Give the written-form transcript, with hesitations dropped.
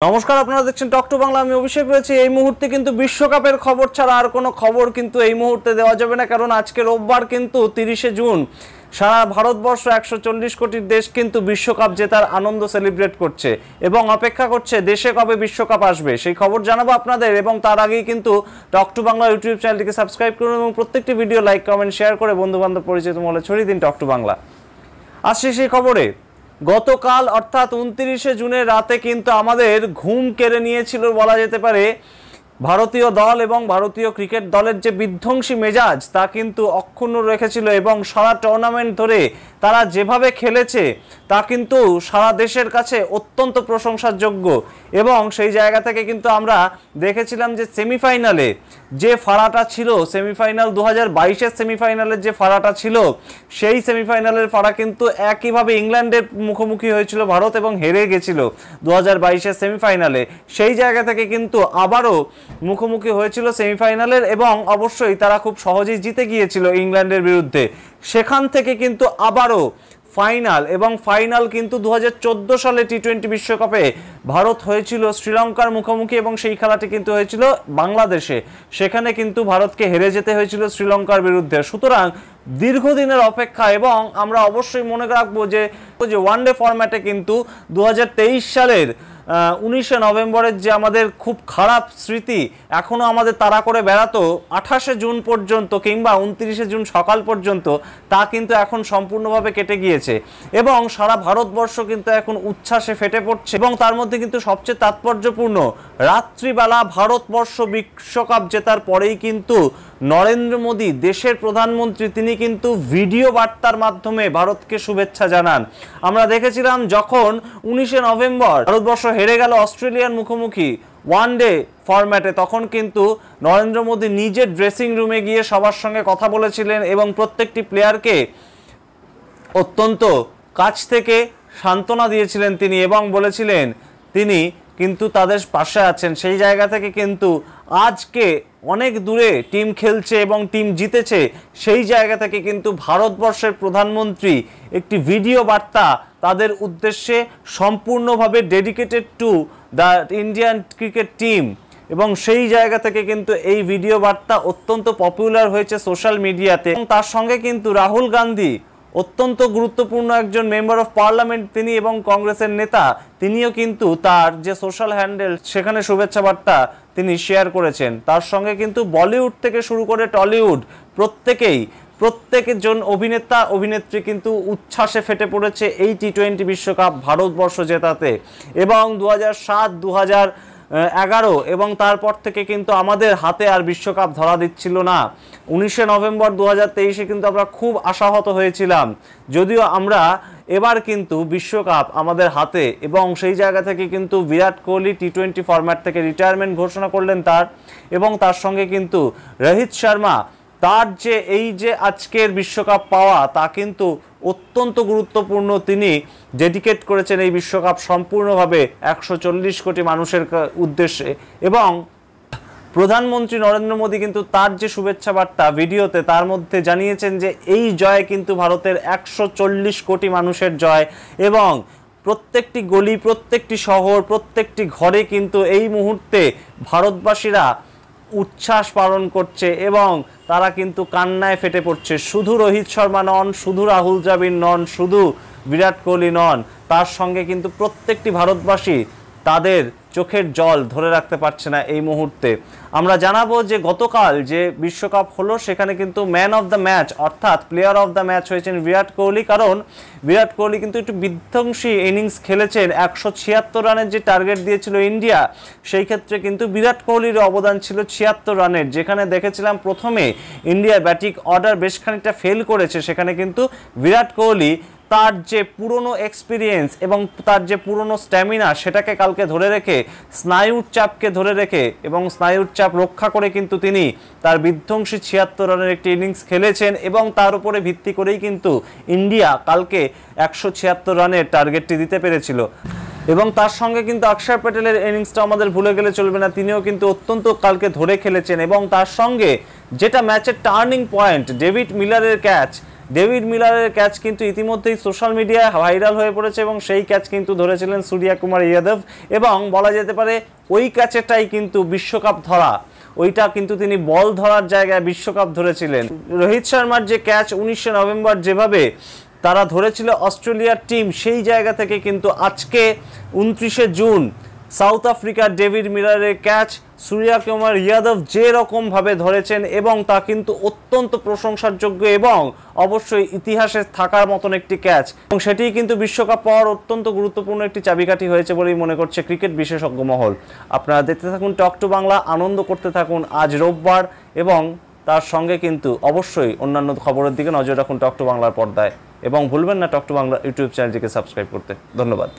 নমস্কার, আপনারা দেখছেন টক টু বাংলা। আমি অভিষেক রয়েছি। এই মুহূর্তে কিন্তু বিশ্বকাপের খবর ছাড়া আর কোনো খবর কিন্তু এই মুহূর্তে দেওয়া যাবে না, কারণ আজকে রোববার কিন্তু 30শে জুন সারা ভারতবর্ষ 140 কোটির দেশ কিন্তু বিশ্বকাপ জেতার আনন্দ সেলিব্রেট করছে এবং অপেক্ষা করছে দেশে কবে বিশ্বকাপ আসবে সেই খবর জানাবো আপনাদের। এবং তার আগেই কিন্তু টক টু বাংলা ইউটিউব চ্যানেলটিকে সাবস্ক্রাইব করুন এবং প্রত্যেকটি ভিডিও লাইক কমেন্ট শেয়ার করে বন্ধু বান্ধব পরিচিত মহলে ছড়িয়ে দিন টক টু বাংলা। আসছে সেই খবরে, গতকাল অর্থাৎ 29শে জুনের রাতে কিন্তু আমাদের ঘুম কেড়ে নিয়েছিল বলা যেতে পারে। ভারতীয় দল এবং ভারতীয় ক্রিকেট দলের যে বিধ্বংসী মেজাজ তা কিন্তু অক্ষুণ্ণ রেখেছিল এবং সারা টুর্নামেন্ট ধরে তারা যেভাবে খেলেছে তা কিন্তু সারা দেশের কাছে অত্যন্ত প্রশংসার যোগ্য। এবং সেই জায়গা থেকে কিন্তু আমরা দেখেছিলাম যে সেমিফাইনালে যে ফাড়াটা ছিল, সেমিফাইনাল 2022-এর সেমিফাইনালের যে ফাড়াটা ছিল, সেই সেমিফাইনালের ফাড়া কিন্তু একইভাবে ইংল্যান্ডের মুখোমুখি হয়েছিল ভারত এবং হেরে গেছিল 2022-এর সেমিফাইনালে। সেই জায়গা থেকে কিন্তু আবারও মুখোমুখি হয়েছিল সেমিফাইনালের এবং অবশ্যই তারা খুব সহজেই জিতে গিয়েছিল ইংল্যান্ডের বিরুদ্ধে। সেখান থেকে কিন্তু আবারও ফাইনাল, এবং ফাইনাল কিন্তু 2014 সালে টি-20 বিশ্বকাপে ভারত হয়েছিল শ্রীলঙ্কার মুখোমুখি এবং সেই খেলাটি কিন্তু হয়েছিল বাংলাদেশে। সেখানে কিন্তু ভারতকে হেরে যেতে হয়েছিল শ্রীলঙ্কার বিরুদ্ধে। সুতরাং দীর্ঘদিনের অপেক্ষা, এবং আমরা অবশ্যই মনে রাখবো যে ওয়ানডে ফরম্যাটে কিন্তু 2023 সালের 19শে নভেম্বরের যে আমাদের খুব খারাপ স্মৃতি এখনও আমাদের তাড়া করে বেড়াতো 28শে জুন পর্যন্ত কিংবা 29শে জুন সকাল পর্যন্ত, তা কিন্তু এখন সম্পূর্ণভাবে কেটে গিয়েছে এবং সারা ভারতবর্ষ কিন্তু এখন উচ্ছ্বাসে ফেটে পড়ছে। এবং তার মধ্যে কিন্তু সবচেয়ে তাৎপর্যপূর্ণ, রাত্রিবেলা ভারতবর্ষ বিশ্বকাপ জেতার পরেই কিন্তু নরেন্দ্র মোদী দেশের প্রধানমন্ত্রী তিনি কিন্তু ভিডিও বার্তার মাধ্যমে ভারতকে শুভেচ্ছা জানান। আমরা দেখেছিলাম যখন 19শে নভেম্বর ভারতবর্ষ হেরে গেল অস্ট্রেলিয়ার মুখোমুখি ওয়ানডে ফরম্যাটে, তখন কিন্তু নরেন্দ্র মোদী নিজের ড্রেসিং রুমে গিয়ে সবার সঙ্গে কথা বলেছিলেন এবং প্রত্যেকটি প্লেয়ারকে অত্যন্ত কাছ থেকে সান্ত্বনা দিয়েছিলেন তিনি এবং বলেছিলেন তিনি কিন্তু তাদের পাশে আছেন। সেই জায়গা থেকে কিন্তু আজকে অনেক দূরে টিম খেলছে এবং টিম জিতেছে, সেই জায়গা থেকে কিন্তু ভারতবর্ষের প্রধানমন্ত্রী একটি ভিডিও বার্তা তাদের উদ্দেশ্যে সম্পূর্ণভাবে dedicated to the Indian cricket team, এবং সেই জায়গা থেকে কিন্তু এই ভিডিও বার্তা অত্যন্ত পপুলার হয়েছে সোশ্যাল মিডিয়াতে। এবং তার সঙ্গে কিন্তু রাহুল গান্ধী অত্যন্ত গুরুত্বপূর্ণ একজন মেম্বার অফ পার্লামেন্ট তিনি এবং কংগ্রেসের নেতা, তিনিও কিন্তু তার যে সোশ্যাল হ্যান্ডেল সেখানে শুভেচ্ছা বার্তা তিনি শেয়ার করেছেন। তার সঙ্গে কিন্তু বলিউড থেকে শুরু করে টলিউড প্রত্যেকজন অভিনেতা অভিনেত্রী কিন্তু উচ্ছ্বাসে ফেটে পড়েছে এই টি-20 বিশ্বকাপ ভারতবর্ষ জেতাতে। এবং 2007, 2011 এবং তারপর থেকে কিন্তু আমাদের হাতে আর বিশ্বকাপ ধরা দিচ্ছিল না। 19শে নভেম্বর 2023-এ কিন্তু আমরা খুব আশাহত হয়েছিলাম, যদিও আমরা এবার কিন্তু বিশ্বকাপ আমাদের হাতে। এবং সেই জায়গা থেকে কিন্তু বিরাট কোহলি টি-20 ফরম্যাট থেকে রিটায়ারমেন্ট ঘোষণা করলেন তার, এবং তার সঙ্গে কিন্তু রোহিত শর্মা তার যে এই যে আজকের বিশ্বকাপ পাওয়া তা কিন্তু অত্যন্ত গুরুত্বপূর্ণ। তিনি ডেডিকেট করেছেন এই বিশ্বকাপ সম্পূর্ণভাবে 140 কোটি মানুষের উদ্দেশ্যে। এবং প্রধানমন্ত্রী নরেন্দ্র মোদী কিন্তু তার যে শুভেচ্ছা বার্তা ভিডিওতে তার মধ্যে জানিয়েছেন যে এই জয় কিন্তু ভারতের 140 কোটি মানুষের জয়, এবং প্রত্যেকটি গলি, প্রত্যেকটি শহর, প্রত্যেকটি ঘরে কিন্তু এই মুহূর্তে ভারতবাসীরা উচ্ছ্বাস পালন করছে এবং তারা কিন্তু কান্নায় ফেটে পড়ছে। শুধু রোহিত শর্মা নন, শুধু রাহুল দ্রাবিড় নন, শুধু বিরাট কোহলি নন, তার সঙ্গে কিন্তু প্রত্যেকটি ভারতবাসী তাদের চোখের জল ধরে রাখতে পারছে না এই মুহূর্তে। আমরা জানাবো যে গতকাল যে বিশ্বকাপ হলো সেখানে কিন্তু ম্যান অফ দ্য ম্যাচ অর্থাৎ প্লেয়ার অফ দ্য ম্যাচ হয়েছেন বিরাট কোহলি, কারণ বিরাট কোহলি কিন্তু একটু বিধ্বংসী ইনিংস খেলেছেন। 176 রানের যে টার্গেট দিয়েছিল ইন্ডিয়া, সেই ক্ষেত্রে কিন্তু বিরাট কোহলির অবদান ছিল 76 রানের, যেখানে দেখেছিলাম প্রথমে ইন্ডিয়ার ব্যাটিং অর্ডার বেশ খানিকটা ফেল করেছে। সেখানে কিন্তু বিরাট কোহলি তার যে পুরনো এক্সপিরিয়েন্স এবং তার যে পুরনো স্ট্যামিনা সেটাকে কালকে ধরে রেখে, স্নায়ুর চাপকে ধরে রেখে এবং স্নায়ুর চাপ রক্ষা করে কিন্তু তিনি তার বিধ্বংসী 76 রানের একটি ইনিংস খেলেছেন, এবং তার উপরে ভিত্তি করেই কিন্তু ইন্ডিয়া কালকে 176 রানের টার্গেটটি দিতে পেরেছিল। এবং তার সঙ্গে কিন্তু অক্ষর প্যাটেলের ইনিংসটা আমাদের ভুলে গেলে চলবে না, তিনিও কিন্তু অত্যন্ত কালকে ধরে খেলেছেন। এবং তার সঙ্গে যেটা ম্যাচের টার্নিং পয়েন্ট, ডেভিড মিলারের ক্যাচ, ডেভিড মিলারের ক্যাচ কিন্তু ইতিমধ্যেই সোশ্যাল মিডিয়ায় ভাইরাল হয়ে পড়েছে এবং সেই ক্যাচ কিন্তু ধরেছিলেন সূর্য কুমার যাদব এবং বলা যেতে পারে ওই ক্যাচেটাই কিন্তু বিশ্বকাপ ধরা, ওইটা কিন্তু তিনি বল ধরার জায়গায় বিশ্বকাপ ধরেছিলেন। রোহিত শর্মার যে ক্যাচ 19 নভেম্বর যেভাবে তারা ধরেছিল অস্ট্রেলিয়ার টিম, সেই জায়গা থেকে কিন্তু আজকে 29 জুন সাউথ আফ্রিকার ডেভিড মিলারের ক্যাচ সূর্য কুমার যাদব যে রকমভাবে ধরেছেন এবং তা কিন্তু অত্যন্ত প্রশংসার যোগ্য এবং অবশ্যই ইতিহাসে থাকার মতন একটি ক্যাচ, এবং সেটি কিন্তু বিশ্বকাপ পাওয়ার অত্যন্ত গুরুত্বপূর্ণ একটি চাবিকাঠি হয়েছে বলেই মনে করছে ক্রিকেট বিশেষজ্ঞ মহল। আপনারা দেখতে থাকুন টক টু বাংলা, আনন্দ করতে থাকুন আজ রোববার, এবং তার সঙ্গে কিন্তু অবশ্যই অন্যান্য খবরের দিকে নজর রাখুন টক টু বাংলার পর্দায়, এবং ভুলবেন না টক টু বাংলা ইউটিউব চ্যানেলটিকে সাবস্ক্রাইব করতে। ধন্যবাদ।